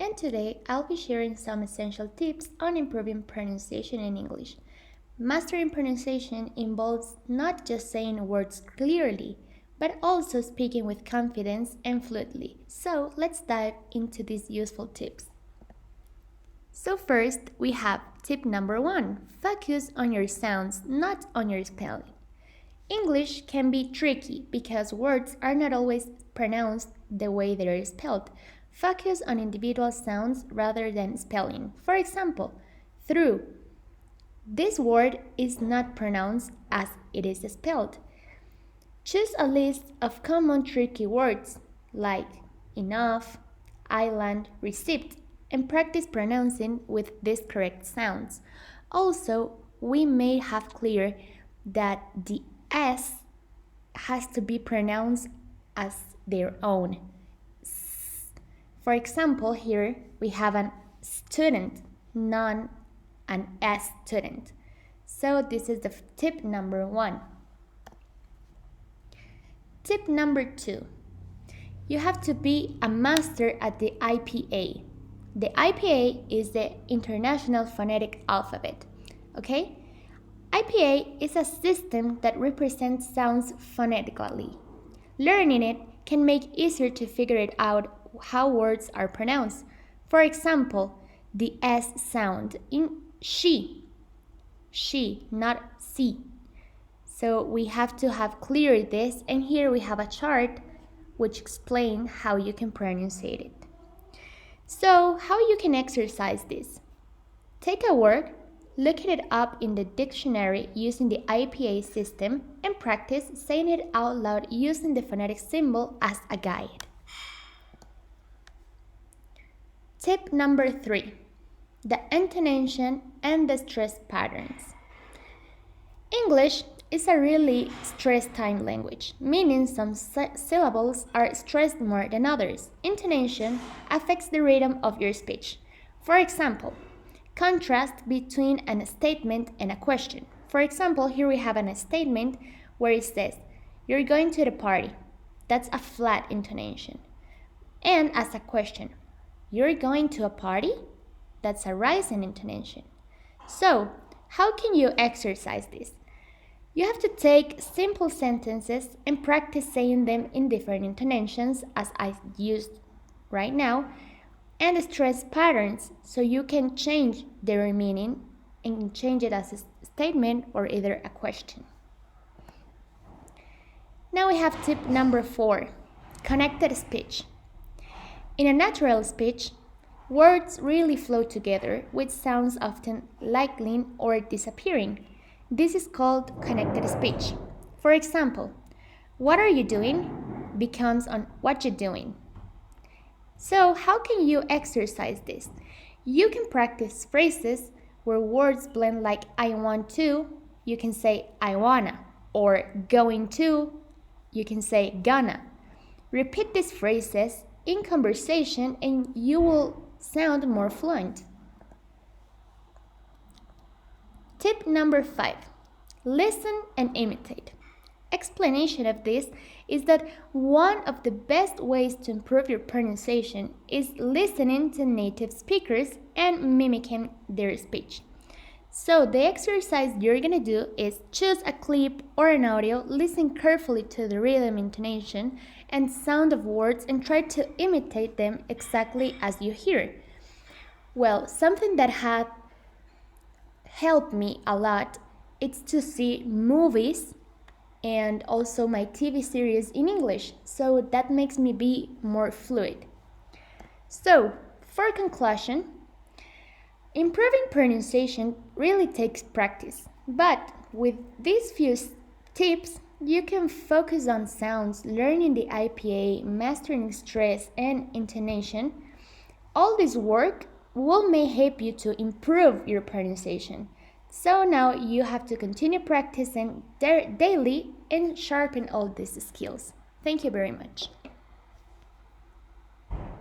and today I'll be sharing some essential tips on improving pronunciation in English. Mastering pronunciation involves not just saying words clearly, but also speaking with confidence and fluently. So let's dive into these useful tips. So first, we have tip number 1. Focus on your sounds, not on your spelling. English can be tricky because words are not always pronounced the way they are spelled. Focus on individual sounds rather than spelling. For example, through. This word is not pronounced as it is spelled. Choose a list of common tricky words like enough, island, receipt, and practice pronouncing with these correct sounds. Also, we may have clear that the S has to be pronounced as their own. For example, here we have an student, not an S student. So this is the tip number 1. Tip number 2. You have to be a master at the IPA. The IPA is the International Phonetic Alphabet. Okay? IPA is a system that represents sounds phonetically. Learning it can make it easier to figure it out how words are pronounced. For example, the S sound in she, not C. So we have to have clear this, and here we have a chart which explains how you can pronounce it. So how you can exercise this? Take a word, look it up in the dictionary using the IPA system, and practice saying it out loud using the phonetic symbol as a guide. Tip number 3. The intonation and the stress patterns. English is a really stress time language, meaning some syllables are stressed more than others. Intonation affects the rhythm of your speech. For example, contrast between a statement and a question. For example, here we have a statement where it says, "You're going to the party." That's a flat intonation. And as a question, "You're going to a party?" That's a rising intonation. So, how can you exercise this? You have to take simple sentences and practice saying them in different intonations as I used right now, and stress patterns so you can change their meaning and change it as a statement or either a question. Now we have tip number 4, connected speech. In a natural speech, words really flow together with sounds often lingering or disappearing. This is called connected speech. For example, "What are you doing?" becomes on "what you doing." So how can you exercise this? You can practice phrases where words blend like "I want to," you can say "I wanna," or "going to," you can say "gonna." Repeat these phrases in conversation and you will sound more fluent. Tip number 5. Listen and imitate. Explanation of this is that one of the best ways to improve your pronunciation is listening to native speakers and mimicking their speech. So the exercise you're going to do is choose a clip or an audio, listen carefully to the rhythm, intonation, and sound of words and try to imitate them exactly as you hear. Well, something that had helped me a lot is to see movies and also my TV series in English, so that makes me be more fluid. So, for conclusion, improving pronunciation really takes practice, but with these few tips, you can focus on sounds, learning the IPA, mastering stress and intonation. All this work may help you to improve your pronunciation. So now you have to continue practicing daily and sharpen all these skills. Thank you very much.